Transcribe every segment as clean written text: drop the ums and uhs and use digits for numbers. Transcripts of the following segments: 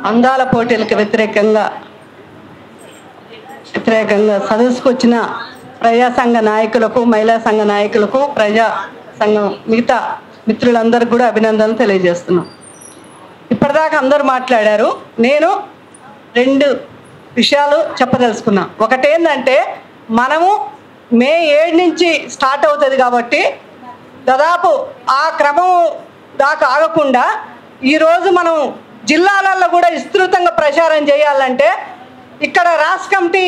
అందాల పోటీలకు వ్యతిరేకంగా సదస్సుకు వచ్చిన ప్రజా సంఘ నాయకులకు, మహిళా సంఘ నాయకులకు, ప్రజా సంఘం మిగతా మిత్రులందరికీ కూడా అభినందనలు తెలియజేస్తున్నాం. ఇప్పటిదాకా అందరూ మాట్లాడారు. నేను 2 విషయాలు చెప్పదలుచుకున్నా. ఒకటేంటంటే, మనము మే 7 నుంచి స్టార్ట్ అవుతుంది కాబట్టి దాదాపు ఆ క్రమం దాకా ఆగకుండా ఈరోజు మనం జిల్లాలలో కూడా విస్తృతంగా ప్రచారం చేయాలంటే ఇక్కడ రాష్ట్ర కమిటీ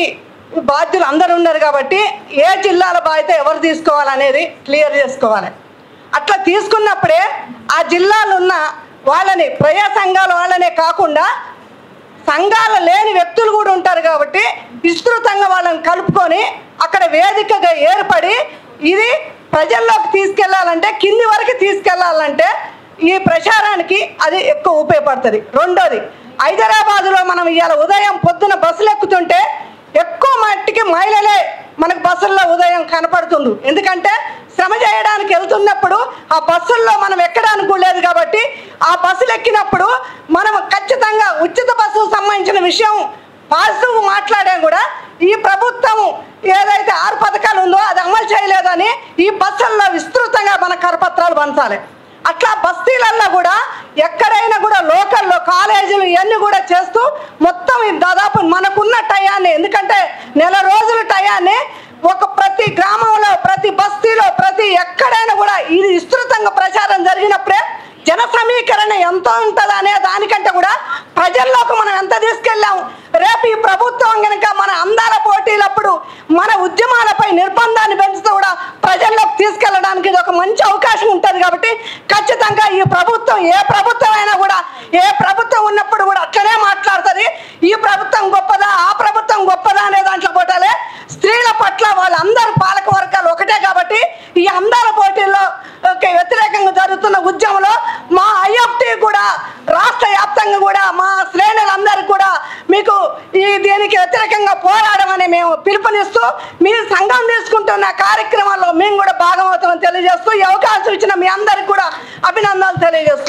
బాధ్యులు అందరూ ఉన్నారు కాబట్టి ఏ జిల్లాల బాధ్యత ఎవరు తీసుకోవాలనేది క్లియర్ చేసుకోవాలి. అట్లా తీసుకున్నప్పుడే ఆ జిల్లాలో ఉన్న వాళ్ళని, ప్రజా సంఘాల వాళ్ళనే కాకుండా సంఘాలు లేని వ్యక్తులు కూడా ఉంటారు కాబట్టి విస్తృతంగా వాళ్ళని కలుపుకొని అక్కడ వేదికగా ఏర్పడి ఇది ప్రజల్లోకి తీసుకెళ్లాలంటే, కింది వరకు తీసుకెళ్లాలంటే ఈ ప్రచారానికి అది ఎక్కువ ఉపయోగపడుతుంది. రెండోది, హైదరాబాదులో మనం ఇవాళ ఉదయం పొద్దున బస్సులు ఎక్కుతుంటే ఎక్కువ మట్టికి మహిళలే మనకు బస్సుల్లో ఉదయం కనపడుతుంది. ఎందుకంటే శ్రమ చేయడానికి వెళ్తున్నప్పుడు ఆ బస్సుల్లో మనం ఎక్కడానికి లేదు కాబట్టి ఆ బస్సులు ఎక్కినప్పుడు మనం ఖచ్చితంగా ఉచిత బస్సుకు సంబంధించిన విషయం పాజిటివ్ మాట్లాడాం కూడా ఈ ప్రభుత్వం ఏదైతే 6 పథకాలు ఉందో అది అమలు చేయలేదని ఈ బస్సుల్లో విస్తృతంగా మన కరపత్రాలు పంచాలి. అట్లా బస్తీలల్లో కూడా ఎక్కడైనా కూడా లోకల్లో కాలేజీలు ఇవన్నీ కూడా చేస్తూ మొత్తం దాదాపు మనకున్న టయాన్ని, ఎందుకంటే నెల రోజుల టయాన్ని ప్రతి గ్రామంలో, ప్రతి బస్తీలో, ప్రతి ఎక్కడైనా కూడా ఇది విస్తృతంగా ప్రచారం జరిగినప్పుడే జన సమీకరణ ఎంత ఉంటుంది అనే దానికంటే కూడా ప్రజల్లోకి మనం ఎంత తీసుకెళ్ళాం. రేపు ఈ ప్రభుత్వం కనుక మన అందాల పోటీలప్పుడు మన ఉద్యమాలపై నిర్బంధాన్ని పెంచుతూ కూడా ప్రజల్లోకి తీసుకెళ్ళడానికి ఇది ఒక మంచి అవకాశం ఉంటుంది. కాబట్టి ఖచ్చితంగా ఈ ప్రభుత్వం, ఏ ప్రభుత్వం అయినా కూడా, ఏ ప్రభుత్వం ఉన్నప్పుడు కూడా అట్లనే మాట్లాడుతుంది. ఈ ప్రభుత్వం గొప్పదా, ఆ ప్రభుత్వం గొప్పదా అనే దాంట్లో పోటాలే. స్త్రీల పట్ల వాళ్ళందరూ పాలక వర్గాలు ఒకటే కాబట్టి ఈ అందాల పోటీల్లో వ్యతిరేకంగా జరుగుతున్న ఉద్యమంలో మా ఐఎఫ్టీ కూడా రాష్ట్ర వ్యాప్తంగా కూడా మా శ్రేణులందరికీ కూడా మీకు దీనికి వ్యతిరేకంగా పోరాడమని మేము పిలుపునిస్తూ మీరు సంఘం తీసుకుంటున్న కార్యక్రమాల్లో మేము కూడా భాగమవుతామని తెలియజేస్తూ ఈ అవకాశం ఇచ్చిన మీ అందరికీ కూడా అభినందనలు తెలియజేస్తున్నాం.